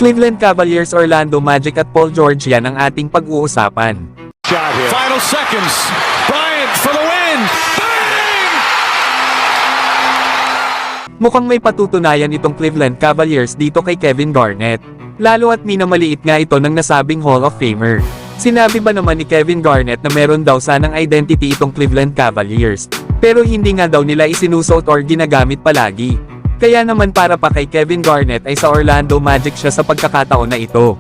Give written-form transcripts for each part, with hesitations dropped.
Cleveland Cavaliers, Orlando Magic at Paul George, yan ang ating pag-uusapan. Final seconds. Bryant for the win. Bang! Mukhang may patutunayan itong Cleveland Cavaliers dito kay Kevin Garnett. Lalo at minamaliit nga ito ng nasabing Hall of Famer. Sinabi ba naman ni Kevin Garnett na meron daw sanang identity itong Cleveland Cavaliers, pero hindi nga daw nila isinusuot or ginagamit palagi. Kaya naman para pa kay Kevin Garnett ay sa Orlando Magic siya sa pagkakataon na ito.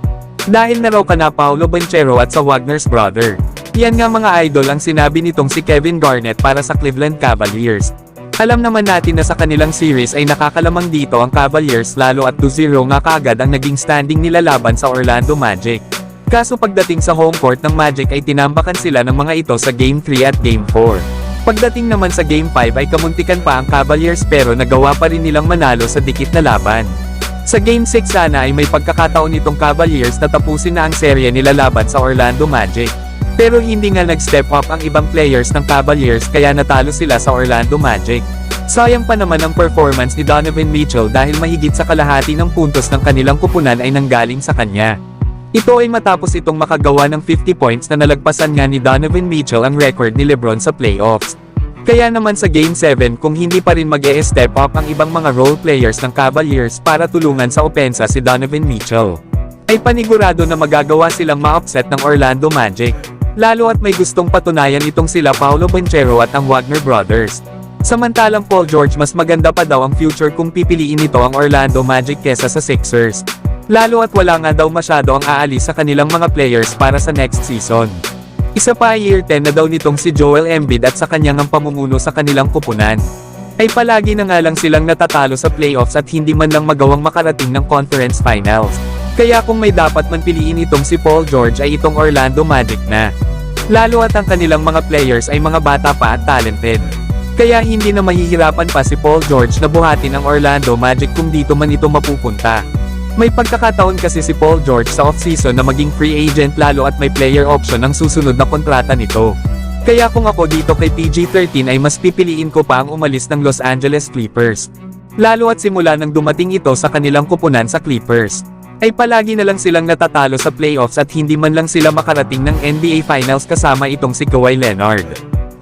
Dahil na raw kana Paolo Banchero at sa Wagner's brother. Yan nga mga idol ang sinabi nitong si Kevin Garnett para sa Cleveland Cavaliers. Alam naman natin na sa kanilang series ay nakakalamang dito ang Cavaliers, lalo at 2-0 nga kaagad ang naging standing nila laban sa Orlando Magic. Kaso pagdating sa home court ng Magic ay tinambakan sila ng mga ito sa Game 3 at Game 4. Pagdating naman sa Game 5 ay kamuntikan pa ang Cavaliers pero nagawa pa rin nilang manalo sa dikit na laban. Sa Game 6 sana ay may pagkakataon nitong Cavaliers na tapusin na ang serye nila laban sa Orlando Magic. Pero hindi nga nag-step up ang ibang players ng Cavaliers kaya natalo sila sa Orlando Magic. Sayang pa naman ang performance ni Donovan Mitchell dahil mahigit sa kalahati ng puntos ng kanilang kupunan ay nanggaling sa kanya. Ito ay matapos itong makagawa ng 50 points na nalagpasan nga ni Donovan Mitchell ang record ni LeBron sa playoffs. Kaya naman sa Game 7 kung hindi pa rin mag-e-step up ang ibang mga role players ng Cavaliers para tulungan sa opensa si Donovan Mitchell, ay panigurado na magagawa silang ma-upset ng Orlando Magic. Lalo at may gustong patunayan itong sila Paolo Banchero at ang Wagner brothers. Samantalang Paul George mas maganda pa daw ang future kung pipiliin nito ang Orlando Magic kesa sa Sixers. Lalo at wala nga daw masyado ang aalis sa kanilang mga players para sa next season. Isa pa ay year 10 na daw nitong si Joel Embiid at sa kanyang ang pamumuno sa kanilang kupunan. Ay palagi na nga lang silang natatalo sa playoffs at hindi man lang magawang makarating ng conference finals. Kaya kung may dapat man piliin itong si Paul George ay itong Orlando Magic na. Lalo at ang kanilang mga players ay mga bata pa at talented. Kaya hindi na mahihirapan pa si Paul George na buhatin ang Orlando Magic kung dito man ito mapupunta. May pagkakataon kasi si Paul George sa off-season na maging free agent lalo at may player option ang susunod na kontrata nito. Kaya kung ako dito kay PG-13 ay mas pipiliin ko pa ang umalis ng Los Angeles Clippers. Lalo at simula nang dumating ito sa kanilang kupunan sa Clippers, ay palagi na lang silang natatalo sa playoffs at hindi man lang sila makarating ng NBA Finals kasama itong si Kawhi Leonard.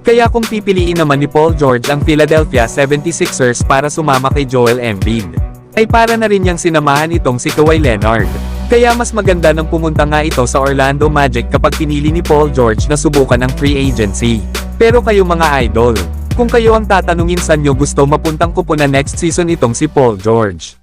Kaya kung pipiliin naman ni Paul George ang Philadelphia 76ers para sumama kay Joel Embiid, ay para na rin niyang sinamahan itong si Kawhi Leonard. Kaya mas maganda nang pumunta nga ito sa Orlando Magic kapag pinili ni Paul George na subukan ang free agency. Pero kayo mga idol, kung kayo ang tatanungin saan nyo gusto mapuntang kupunan next season itong si Paul George,